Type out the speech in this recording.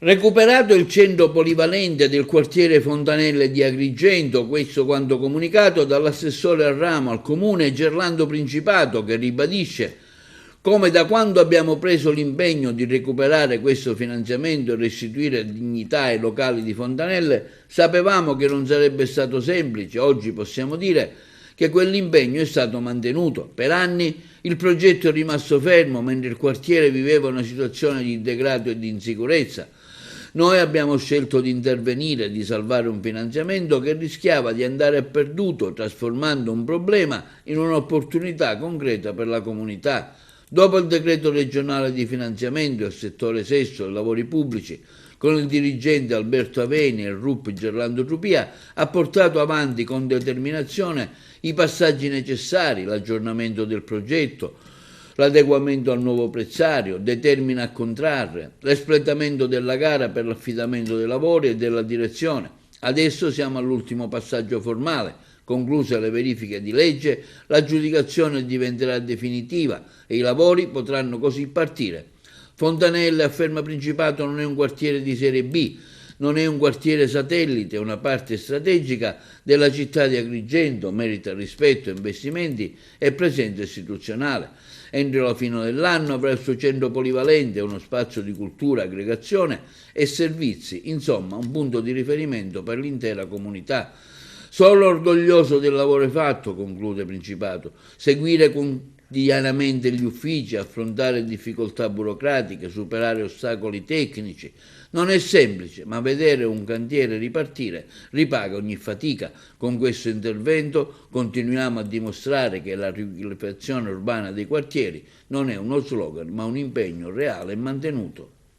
Recuperato il centro polivalente del quartiere Fontanelle di Agrigento, questo quanto comunicato dall'assessore al ramo al comune Gerlando Principato, che ribadisce come da quando abbiamo preso l'impegno di recuperare questo finanziamento e restituire dignità ai locali di Fontanelle, sapevamo che non sarebbe stato semplice. Oggi possiamo dire che quell'impegno è stato mantenuto. Per anni il progetto è rimasto fermo mentre il quartiere viveva una situazione di degrado e di insicurezza. Noi abbiamo scelto di intervenire e di salvare un finanziamento che rischiava di andare perduto, trasformando un problema in un'opportunità concreta per la comunità. Dopo il decreto regionale di finanziamento del settore sesso e lavori pubblici, con il dirigente Alberto Aveni e il RUP Gerlando Trupia, ha portato avanti con determinazione i passaggi necessari, l'aggiornamento del progetto, l'adeguamento al nuovo prezzario, determina a contrarre, l'espletamento della gara per l'affidamento dei lavori e della direzione. Adesso siamo all'ultimo passaggio formale. Concluse le verifiche di legge, l'aggiudicazione diventerà definitiva e i lavori potranno così partire. Fontanelle, afferma Principato, non è un quartiere di serie B, non è un quartiere satellite, è una parte strategica della città di Agrigento, merita rispetto, investimenti e presenza istituzionale. Entro la fine dell'anno avrà il suo centro polivalente, uno spazio di cultura, aggregazione e servizi, insomma un punto di riferimento per l'intera comunità. Sono orgoglioso del lavoro fatto, conclude Principato. Seguire quotidianamente gli uffici, affrontare difficoltà burocratiche, superare ostacoli tecnici. Non è semplice, ma vedere un cantiere ripartire ripaga ogni fatica. Con questo intervento continuiamo a dimostrare che la riqualificazione urbana dei quartieri non è uno slogan, ma un impegno reale e mantenuto.